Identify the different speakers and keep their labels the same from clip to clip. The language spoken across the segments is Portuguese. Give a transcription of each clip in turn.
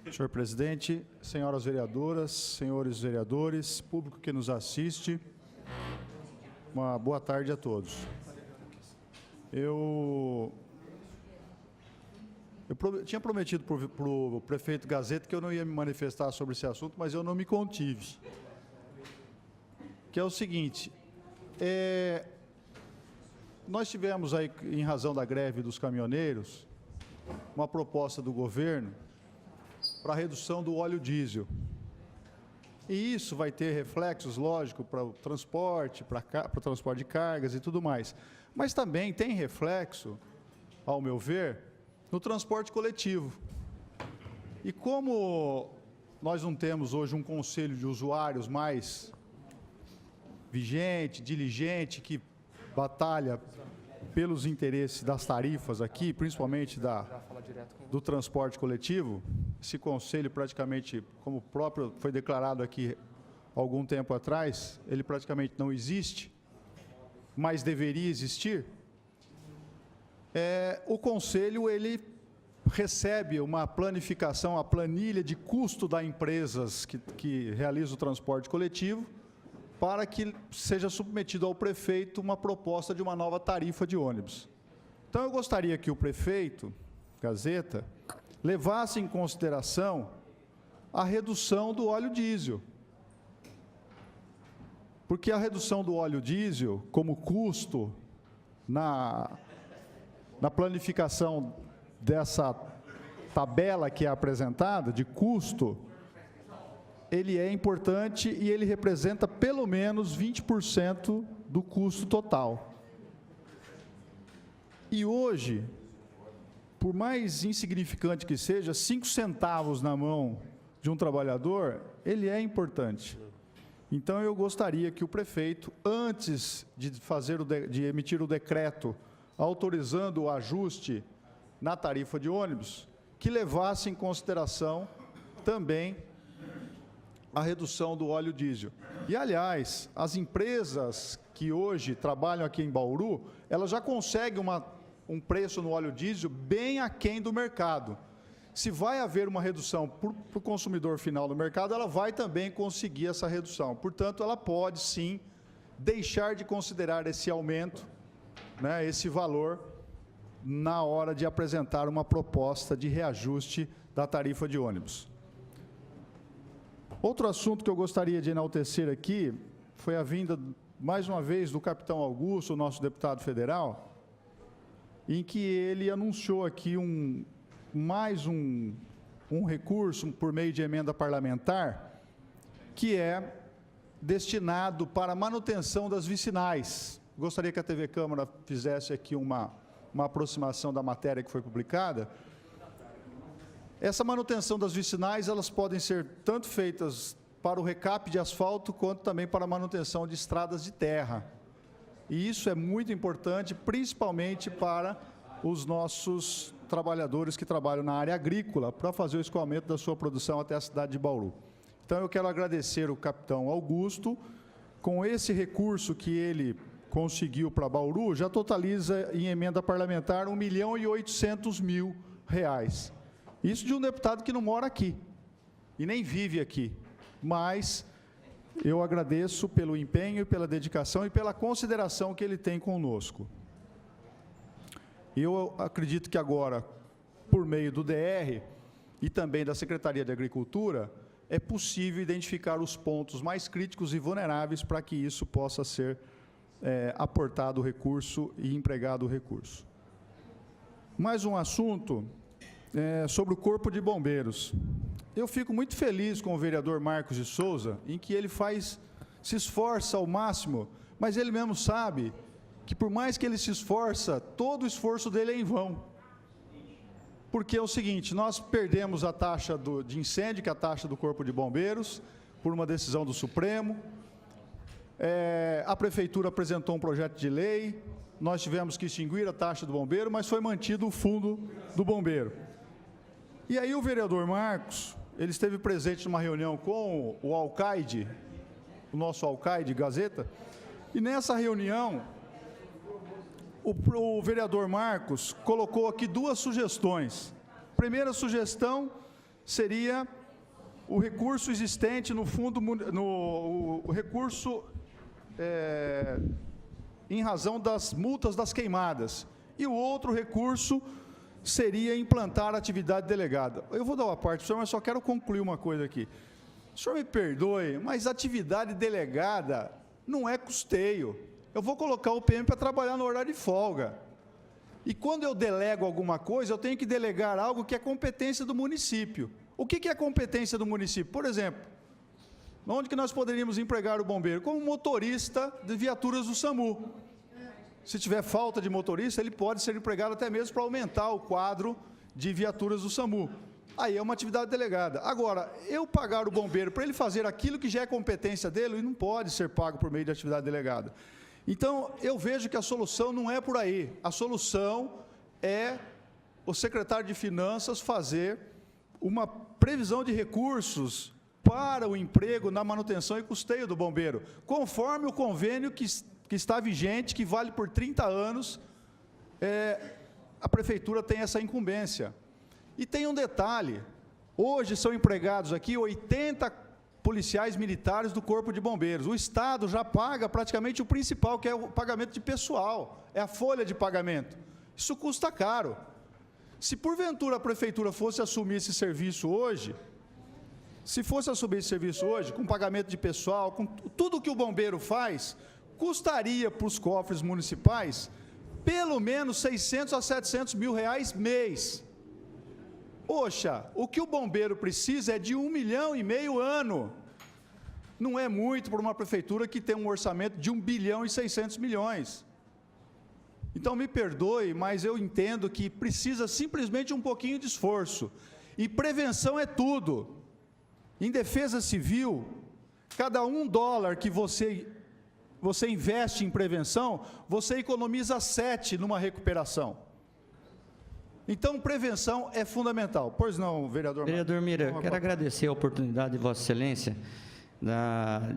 Speaker 1: Senhor presidente, senhoras vereadoras, senhores vereadores, público que nos assiste, uma boa tarde a todos. Eu tinha prometido para o prefeito Gazeta que eu não ia me manifestar sobre esse assunto, mas eu não me contive. Que é o seguinte, nós tivemos aí, em razão da greve dos caminhoneiros, uma proposta do governo para a redução do óleo diesel. E isso vai ter reflexos, lógico, para o transporte, para o transporte de cargas e tudo mais. Mas também tem reflexo, ao meu ver, no transporte coletivo. E como nós não temos hoje um conselho de usuários mais vigente, diligente, que batalha pelos interesses das tarifas aqui, principalmente do transporte coletivo, esse conselho praticamente, como o próprio foi declarado aqui algum tempo atrás, ele praticamente não existe, mas deveria existir. O conselho, ele recebe uma planificação, a planilha de custo das empresas que realizam o transporte coletivo, para que seja submetido ao prefeito uma proposta de uma nova tarifa de ônibus. Então, eu gostaria que o prefeito, Gazeta, levasse em consideração a redução do óleo diesel. Porque a redução do óleo diesel, como custo na planificação dessa tabela que é apresentada, de custo, ele é importante e ele representa pelo menos 20% do custo total. E hoje, por mais insignificante que seja, 5 centavos na mão de um trabalhador, ele é importante. Então, eu gostaria que o prefeito, antes de emitir o decreto autorizando o ajuste na tarifa de ônibus, que levasse em consideração também a redução do óleo diesel. E, aliás, as empresas que hoje trabalham aqui em Bauru, elas já conseguem um preço no óleo diesel bem aquém do mercado. Se vai haver uma redução para o consumidor final no mercado, ela vai também conseguir essa redução. Portanto, ela pode, sim, deixar de considerar esse aumento, né, esse valor, na hora de apresentar uma proposta de reajuste da tarifa de ônibus. Outro assunto que eu gostaria de enaltecer aqui foi a vinda, mais uma vez, do capitão Augusto, o nosso deputado federal, em que ele anunciou aqui mais um recurso por meio de emenda parlamentar, que é destinado para a manutenção das vicinais. Gostaria que a TV Câmara fizesse aqui uma aproximação da matéria que foi publicada. Essa manutenção das vicinais, elas podem ser tanto feitas para o recap de asfalto, quanto também para a manutenção de estradas de terra. E isso é muito importante, principalmente para os nossos trabalhadores que trabalham na área agrícola, para fazer o escoamento da sua produção até a cidade de Bauru. Então, eu quero agradecer o capitão Augusto. Com esse recurso que ele conseguiu para Bauru, já totaliza em emenda parlamentar R$ 1.800.000. Isso de um deputado que não mora aqui e nem vive aqui, mas eu agradeço pelo empenho, pela dedicação e pela consideração que ele tem conosco. Eu acredito que agora, por meio do DR e também da Secretaria de Agricultura, é possível identificar os pontos mais críticos e vulneráveis para que isso possa ser aportado o recurso e empregado o recurso. Mais um assunto sobre o Corpo de Bombeiros. Eu fico muito feliz com o vereador Marcos de Souza, em que ele se esforça ao máximo, mas ele mesmo sabe que, por mais que ele se esforça, todo o esforço dele é em vão. Porque é o seguinte, nós perdemos a taxa de incêndio, que é a taxa do Corpo de Bombeiros, por uma decisão do Supremo. A Prefeitura apresentou um projeto de lei, nós tivemos que extinguir a taxa do bombeiro, mas foi mantido o fundo do bombeiro. E aí o vereador Marcos, ele esteve presente numa reunião com o Alcaide, o nosso Alcaide Gazeta, e nessa reunião, o vereador Marcos colocou aqui 2 sugestões. Primeira sugestão seria o recurso existente no fundo, o recurso em razão das multas das queimadas. E o outro recurso seria implantar a atividade delegada. Eu vou dar uma parte para o senhor, mas só quero concluir uma coisa aqui. O senhor me perdoe, mas atividade delegada não é custeio. Eu vou colocar o PM para trabalhar no horário de folga. E quando eu delego alguma coisa, eu tenho que delegar algo que é competência do município. O que é competência do município? Por exemplo, onde que nós poderíamos empregar o bombeiro? Como motorista de viaturas do SAMU. Se tiver falta de motorista, ele pode ser empregado até mesmo para aumentar o quadro de viaturas do SAMU. Aí é uma atividade delegada. Agora, eu pagar o bombeiro para ele fazer aquilo que já é competência dele, ele não pode ser pago por meio de atividade delegada. Então, eu vejo que a solução não é por aí. A solução é o secretário de Finanças fazer uma previsão de recursos para o emprego na manutenção e custeio do bombeiro, conforme o convênio que está vigente, que vale por 30 anos, a prefeitura tem essa incumbência. E tem um detalhe, hoje são empregados aqui 80 policiais militares do Corpo de Bombeiros. O Estado já paga praticamente o principal, que é o pagamento de pessoal, é a folha de pagamento. Isso custa caro. Se porventura a prefeitura fosse assumir esse serviço hoje, com pagamento de pessoal, com tudo que o bombeiro faz, custaria para os cofres municipais pelo menos 600 a 700 mil reais mês. Poxa, o que o bombeiro precisa é de 1,5 milhão ano. Não é muito para uma prefeitura que tem um orçamento de 1 bilhão e 600 milhões. Então, me perdoe, mas eu entendo que precisa simplesmente um pouquinho de esforço. E prevenção é tudo. Em defesa civil, cada $1 que você investe em prevenção, você economiza 7 numa recuperação. Então, prevenção é fundamental. Pois não, vereador?
Speaker 2: Vereador Mira, quero agradecer a oportunidade de Vossa Excelência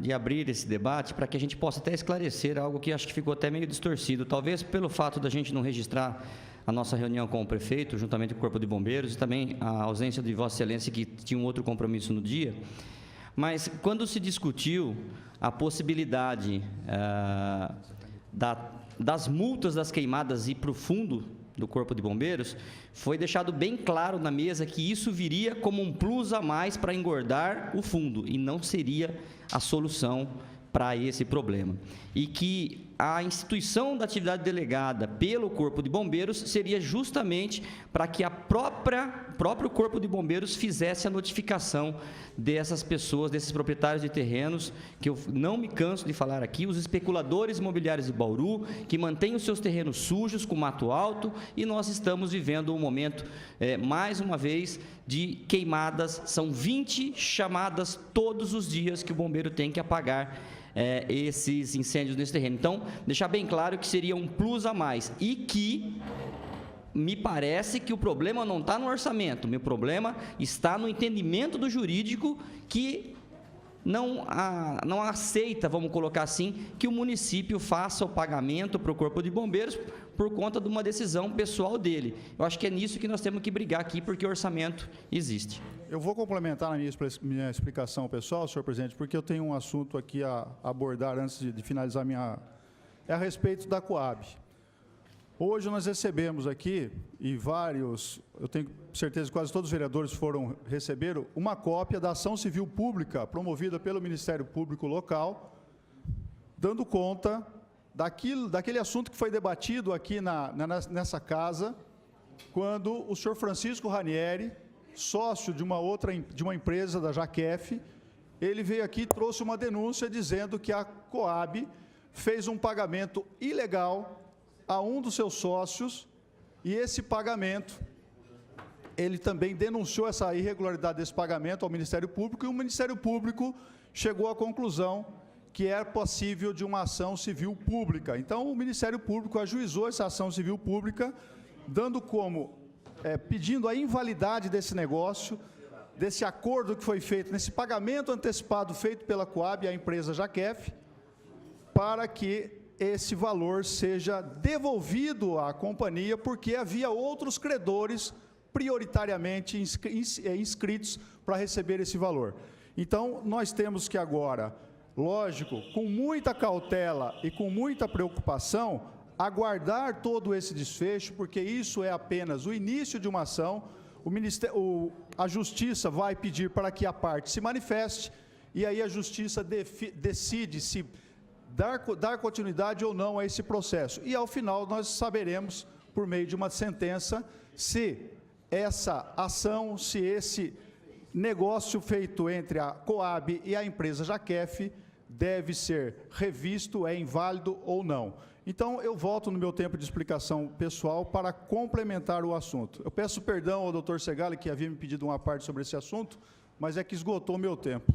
Speaker 2: de abrir esse debate para que a gente possa até esclarecer algo que acho que ficou até meio distorcido, talvez pelo fato da gente não registrar a nossa reunião com o prefeito, juntamente com o Corpo de Bombeiros, e também a ausência de Vossa Excelência, que tinha um outro compromisso no dia. Mas, quando se discutiu a possibilidade das multas das queimadas ir para o fundo do Corpo de Bombeiros, foi deixado bem claro na mesa que isso viria como um plus a mais para engordar o fundo, e não seria a solução para esse problema. E que a instituição da atividade delegada pelo Corpo de Bombeiros seria justamente para que o próprio Corpo de Bombeiros fizesse a notificação dessas pessoas, desses proprietários de terrenos, que eu não me canso de falar aqui, os especuladores imobiliários de Bauru, que mantêm os seus terrenos sujos, com mato alto, e nós estamos vivendo um momento, mais uma vez, de queimadas. São 20 chamadas todos os dias que o bombeiro tem que apagar esses incêndios nesse terreno. Então, deixar bem claro que seria um plus a mais, e que me parece que o problema não está no orçamento, meu problema está no entendimento do jurídico, que não aceita, vamos colocar assim, que o município faça o pagamento para o Corpo de Bombeiros por conta de uma decisão pessoal dele. Eu acho que é nisso que nós temos que brigar aqui, porque o orçamento existe. Eu vou complementar na minha explicação pessoal, senhor presidente, porque eu tenho um assunto aqui a abordar antes de finalizar é a respeito da Coab. Hoje nós recebemos aqui, e eu tenho certeza que quase todos os vereadores receberam, uma cópia da ação civil pública promovida pelo Ministério Público Local, dando conta daquele assunto que foi debatido aqui nessa casa, quando o senhor Francisco Ranieri, sócio de uma empresa da Jaquef, ele veio aqui e trouxe uma denúncia dizendo que a Coab fez um pagamento ilegal a um dos seus sócios, e esse pagamento, ele também denunciou essa irregularidade desse pagamento ao Ministério Público, e o Ministério Público chegou à conclusão que é passível de uma ação civil pública. Então, o Ministério Público ajuizou essa ação civil pública, pedindo a invalidade desse negócio, desse acordo que foi feito, nesse pagamento antecipado feito pela Coab à empresa Jaquef, para que esse valor seja devolvido à companhia, porque havia outros credores
Speaker 1: prioritariamente inscritos para receber esse valor. Então, nós temos que agora, lógico, com muita cautela e com muita preocupação, aguardar todo esse desfecho, porque isso é apenas o início de uma ação. A Justiça vai pedir para que a parte se manifeste, e aí a Justiça decide se dar continuidade ou não a esse processo. E, ao final, nós saberemos, por meio de uma sentença, se essa ação, se esse negócio feito entre a Coab e a empresa Jaqueff deve ser revisto, é inválido ou não. Então, eu volto no meu tempo de explicação pessoal para complementar o assunto. Eu peço perdão ao Dr. Segali, que havia me pedido uma parte sobre esse assunto, mas é que esgotou o meu tempo.